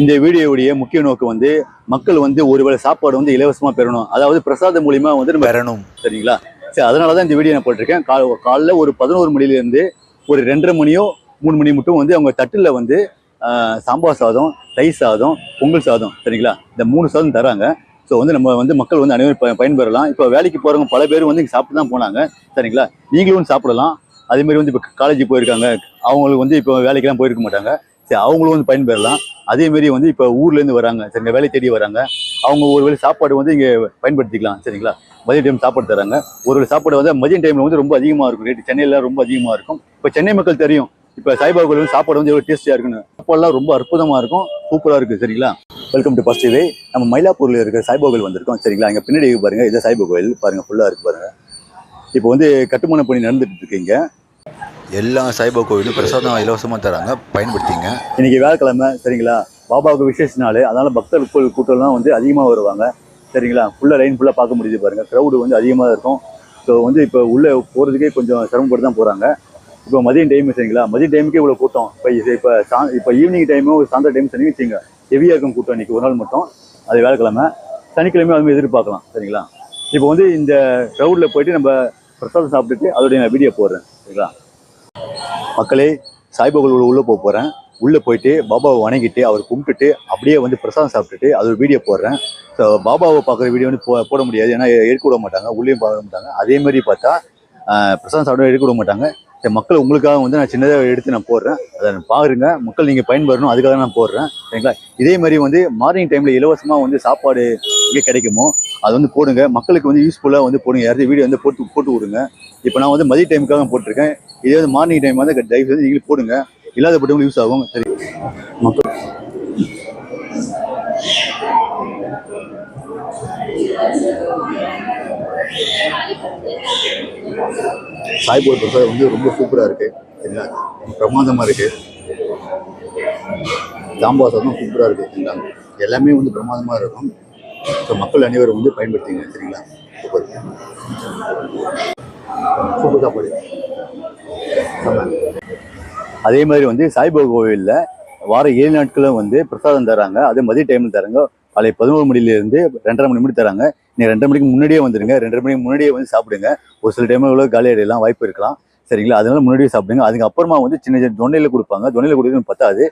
இந்த வீடியோவுடைய முக்கிய நோக்கம் வந்து மக்கள் வந்து ஒருவேளை சாப்பாடு வந்து இலவசமா பெறணும், அதாவது பிரசாதம் மூலியமா வந்து நம்ம பெறணும். சரிங்களா? சரி, அதனாலதான் இந்த வீடியோ நான் போட்டிருக்கேன். காலைல ஒரு 11 மணில இருந்து ஒரு 2:30 மணியோ 3 மணி மட்டும் வந்து அவங்க தட்டுல வந்து சாம்பார் சாதம், தயிர் சாதம், பொங்கல் சாதம், சரிங்களா, இந்த 3 சாதம் தராங்க. ஸோ வந்து நம்ம வந்து மக்கள் வந்து அனைவரும் பயன்பெறலாம். இப்போ வேலைக்கு போறவங்க பல பேர் வந்து இங்கே சாப்பிட்டு தான் போனாங்க. சரிங்களா? நீங்களும் வந்து சாப்பிடலாம். அதே மாதிரி வந்து இப்போ காலேஜ் போயிருக்காங்க, அவங்களுக்கு வந்து இப்போ வேலைக்கெல்லாம் போயிருக்க மாட்டாங்க. சரி, அவங்களும் வந்து பயன்பெறலாம். அதே மாதிரி வந்து இப்போ ஊர்ல இருந்து வராங்க, சரிங்க, வேலை தேடி வராங்க, அவங்க ஒருவேளை சாப்பாடு வந்து இங்கே பயன்படுத்திக்கலாம். சரிங்களா? மதிய டைம் சாப்பாடு தராங்க. ஒருவேளை சாப்பாடு வந்து மதியம் டைம்ல வந்து ரொம்ப அதிகமாக இருக்கும் ரேட்டு. சென்னையில ரொம்ப அதிகமாக இருக்கும். இப்போ சென்னை மக்கள் தெரியும் இப்போ சாய்பாபா கோயில் வந்து சாப்பாடு வந்து எவ்வளோ டேஸ்டியாக இருக்குன்னு. சாப்பாடுலாம் ரொம்ப அற்புதமாக இருக்கும், சூப்பராக இருக்குது. சரிங்களா? Welcome to first day. நம்ம மயிலாப்பூரில் இருக்கிற சாய்பாபா கோயில் வந்திருக்கோம். சரிங்களா? இங்கே பின்னாடி பாருங்க, இதை சாய்பாபா கோயில் பாருங்க, ஃபுல்லாக இருக்கு பாருங்க. இப்போ வந்து கட்டுமான பணி நடந்துட்டு இருக்கீங்க. எல்லா சாய்பாபா கோயிலும் பிரசாதம் இலவசமாக தராங்க, பயன்படுத்திங்க. இன்னைக்கு வேலைக்கிழமை, சரிங்களா, பாபாவுக்கு விசேஷ நாள், அதனால பக்தர்கள் கூட்டம்லாம் வந்து அதிகமாக வருவாங்க. சரிங்களா? ஃபுல்லாக லைன் ஃபுல்லாக பார்க்க முடியுது பாருங்க, க்ரௌடு வந்து அதிகமாக இருக்கும். ஸோ வந்து இப்போ உள்ளே போகிறதுக்கே கொஞ்சம் சிரமப்பட்டு தான் போகிறாங்க. இப்போ மதியம் டைம், சரிங்களா, மதியம் டைமுக்கே இவ்வளோ கூட்டம். இப்போ ஈவினிங் டைமோ சாயந்தர டைம் சொன்னீங்க வச்சுங்க, ஹெவியாக இருக்கும் கூட்டம். இன்னைக்கு ஒரு நாள் மட்டும், அது வேலைக்கிழமை. சனிக்கிழமை அதுமாதிரி எதிர்பார்க்கலாம். சரிங்களா? இப்போ வந்து இந்த க்ரௌடில் போயிட்டு நம்ம பிரசாதம் சாப்பிட்டுட்டு அதோடைய நான் வீடியோ போடுறேன். சரிங்களா? மக்களே, சாய்பாபா உள்ளே போகிறேன். உள்ளே போயிட்டு பாபாவை வணங்கிட்டு அவர் கும்பிட்டுட்டு அப்படியே வந்து பிரசாதம் சாப்பிட்டுட்டு அது ஒரு வீடியோ போடுறேன். ஸோ பாபாவை பார்க்குற வீடியோ வந்து போட முடியாது, ஏன்னா எடுக்க விட மாட்டாங்க, உள்ளேயும் பார்க்க மாட்டாங்க. அதே மாதிரி பார்த்தா பிரசாதம் சாப்பிட எடுக்க விட மாட்டாங்க. சரி, மக்கள் உங்களுக்காக வந்து நான் சின்னதாக எடுத்து நான் போடுறேன், அதை பாருங்க. மக்கள் நீங்கள் பயன்பெறணும், அதுக்காக நான் போடுறேன். சரிங்களா? இதே மாதிரி வந்து மார்னிங் டைமில் இலவசமாக வந்து சாப்பாடு எங்கே கிடைக்குமோ அது வந்து போடுங்க. மக்களுக்கு வந்து யூஸ்ஃபுல்லாக வந்து போடுங்க. யாராவது வீடியோ வந்து போட்டு விடுங்க. இப்போ நான் வந்து மதிய டைமுக்காக போட்டிருக்கேன். இதே வந்து மார்னிங் டைம் வந்து தயவு செஞ்சு நீங்களும் போடுங்க, இல்லாதப்பட்டவங்களுக்கு யூஸ் ஆகும். சரி, மக்கள் சாய்பாபா பிரசாதம் வந்து ரொம்ப சூப்பராக இருக்கு. சரிங்களா? பிரமாதமாக இருக்கு. சாம்பார் சாதம் சூப்பராக இருக்கு. சரிங்களா? எல்லாமே வந்து பிரமாதமாக இருக்கும். ஸோ மக்கள் அனைவரும் வந்து பயன்படுத்திங்க. சரிங்களா? சூப்பர் சூப்பர் சாப்பாடு. அதே மாதிரி வந்து சாய்பாபா கோவிலில் வார 7 நாட்களும் வந்து பிரசாதம் தராங்க. அதே மதிய டைமில் தராங்க. காலை 11 மணிலேருந்து 2:30 மணி மட்டும் தராங்க. நீங்கள் 2:30 மணிக்கு முன்னாடியே வந்துடுங்க. 2:30 மணிக்கு முன்னாடியே வந்து சாப்பிடுங்க. ஒரு சில டைமில் இவ்வளோ காலி அடையலாம், வாய்ப்பு இருக்கலாம். சரிங்களா? அதனால முன்னாடியே சாப்பிடுங்க. அதுக்கப்புறமா வந்து சின்ன சின்ன தொண்டையில் கொடுப்பாங்க. தொண்டையில் கொடுக்குறது பத்தாது.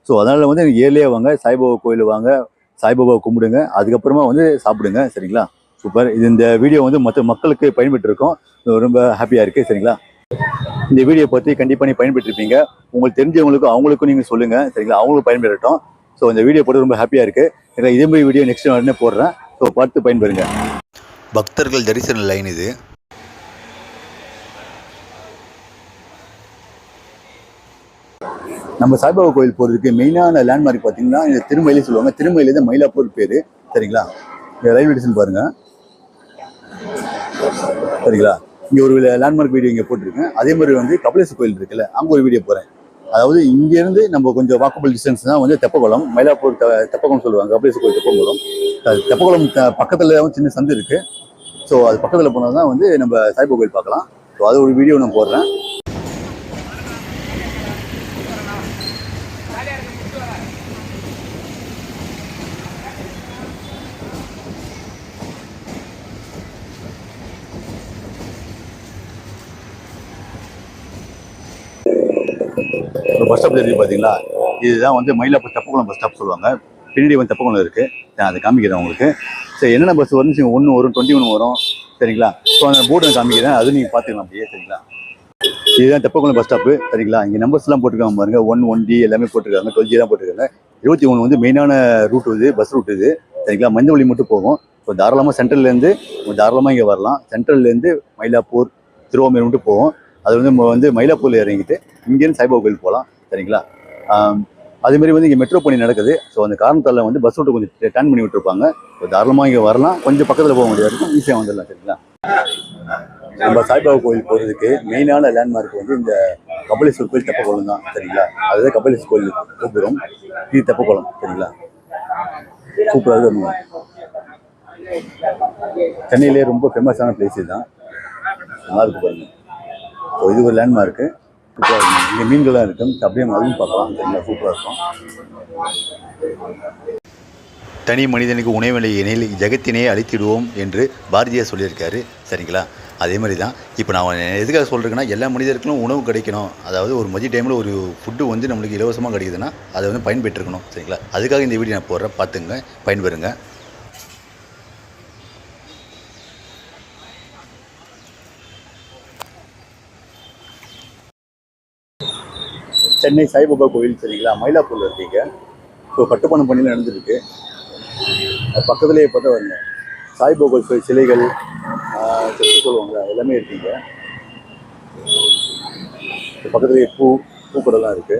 ஸோ அதனால வந்து ஏழையே வாங்க, சாய்பாபா கோயில் வாங்க, சாய்பாபாவை கும்பிடுங்க, அதுக்கப்புறமா வந்து சாப்பிடுங்க. சரிங்களா? சூப்பர். இது இந்த வீடியோ வந்து மற்ற மக்களுக்கு பயன்பெற்று இருக்கும். ரொம்ப ஹாப்பியாக இருக்குது. சரிங்களா? இந்த வீடியோ பற்றி கண்டிப்பாக நீ பயன்பெற்றிருப்பீங்க. உங்களுக்கு தெரிஞ்சவங்களுக்கும் அவங்களுக்கும் நீங்கள் சொல்லுங்கள். சரிங்களா? அவங்களும் பயன்பெறட்டும். ஸோ இந்த வீடியோ போட்டு ரொம்ப ஹாப்பியாக இருக்குது. சரிங்களா? இதே மாதிரி வீடியோ நெக்ஸ்ட் உடனே போடுறேன். ஸோ பார்த்து பயன்பெறுங்க. பக்தர்கள் தரிசன லைன் இது. நம்ம சாய்பாபா கோயில் போகிறதுக்கு மெயினான லேண்ட்மார்க் பார்த்தீங்கன்னா இந்த திருமயிலே சொல்லுவாங்க. திருமயிலே தான் மயிலாப்பூர் பேர். சரிங்களா? இந்த ரயில்வே ஸ்டேஷன் பாருங்கள். சரிங்களா? இங்கே ஒரு லேண்ட்மார்க் வீடியோ இங்கே போட்டிருக்கேன். அதே மாதிரி வந்து கபிலேஸ்வர் கோயில் இருக்குல்ல, அங்கே ஒரு வீடியோ போகிறேன். அதாவது இங்கேருந்து நம்ம கொஞ்சம் வாக்கபிள் டிஸ்டன்ஸ் தான் வந்து தெப்பக்குளம், மயிலாப்பூர் தெப்பக்குளம் சொல்லுவாங்க. கபிலேஸ்வர் கோயில் தெப்பக்குளம். தெப்பக்குளம் பக்கத்தில் சின்ன சந்து இருக்குது. ஸோ அது பக்கத்தில் போனால் தான் வந்து நம்ம சாய்பாபா கோயில் பார்க்கலாம். ஸோ அது ஒரு வீடியோ நான் போடுறேன். பஸ் ஸ்டாப் தெரியுது பார்த்தீங்களா? இதுதான் வந்து மயிலாப்பூர் தெப்பக்குளம் பஸ் ஸ்டாப் சொல்லுவாங்க. பின்னாடி வந்து தெப்பக்குளம் இருக்குது. நான் அதை காமிக்கிறேன் உங்களுக்கு. சரி, என்னென்ன பஸ் வரும்னு 1 வரும், 21 வரும். சரிங்களா? ஸோ அந்த போர்டு நான் காமிக்கிறேன், அது நீங்கள் பார்த்துக்கலாம் அப்படியே. சரிங்களா? இதுதான் தெப்பக்குளம் பஸ் ஸ்டாப்பு. சரிங்களா? இங்கே நம்பர்ஸ்லாம் போட்டுருக்காங்க பாருங்க. 1, 1D எல்லாமே போட்டிருக்காங்க. 12G தான் போட்டிருக்காங்க. 21 வந்து மெயினான ரூட் இது, பஸ் ரூட் இது. சரிங்களா? மஞ்சவள்ளி மட்டும் போகும். ஸோ தாராளமாக சென்ட்ரல்லேருந்து தாராளமாக இங்கே வரலாம். சென்ட்ரல்லேருந்து மயிலாப்பூர், திருவாமூர் மட்டும் போகும். அது வந்து மயிலாப்பூரில் இறங்கிட்டு இங்கேருந்து சாய்பாபா கோயில் போகலாம். சரிங்களா? அதேமாதிரி வந்து இங்கே மெட்ரோ பணி நடக்குது. ஸோ அந்த காரணத்தால் வந்து பஸ் ரூட்டை கொஞ்சம் டர்ன் பண்ணி விட்டுருப்பாங்க. ஸோ தாராளமாக இங்கே வரலாம். கொஞ்சம் பக்கத்தில் போக முடியாது இருக்கும், ஈஸியாக வந்துடலாம். சரிங்களா? நம்ம சாய்பாபா கோயில் போகிறதுக்கு மெயினான லேண்ட்மார்க் வந்து இந்த கபிலேஸ்வர் கோயில் தெப்பக்குளம் தான். சரிங்களா? அதுதான் கபிலேஸ்வர் கோயில் கோபுரம், இது தெப்பக்குளம். சரிங்களா? சூப்பராக இருக்கும். சென்னையிலே ரொம்ப ஃபேமஸான பிளேஸ் இதுதான். நல்லா இருக்கு பாருங்க. ஸோ இது ஒரு லேண்ட்மார்க்கு. சூப்பராக இருக்கும். இங்கே மீன்கள்லாம் இருக்கும், அப்படியே அதுவும் பார்க்கலாம். சரிங்களா, சூப்பராக இருக்கும். தனி மனிதனுக்கு உணவில்லை எனில் ஜெகத்தினை அழித்திடுவோம் என்று பாரதியார் சொல்லியிருக்காரு. சரிங்களா, அதே மாதிரி தான் இப்போ நான் எதுக்காக சொல்கிறேன்னா, எல்லா மனிதர்களும் உணவு கிடைக்கணும். அதாவது ஒரு மதிய டைமில் ஒரு ஃபுட்டு வந்து நம்மளுக்கு இலவசமாக கிடைக்குதுன்னா அதை வந்து பயன்பெற்றிருக்கணும். சரிங்களா, அதுக்காக இந்த வீடியோ நான் போடுறேன், பார்த்துங்க, பயன்பெறுங்க. சென்னை சாய்பாபா கோயில், சரிங்களா, மயிலாப்பூரில் இருக்கீங்க. ஸோ கட்டுமானம் பணியில் நடந்துருக்கு. அது பக்கத்துலேயே பார்த்தா வருங்க சாய்பாபா சிலைகள், செத்து சொல்லுவாங்க, எல்லாமே இருக்கீங்க. பக்கத்துலேயே பூக்கடைலாம் இருக்குது.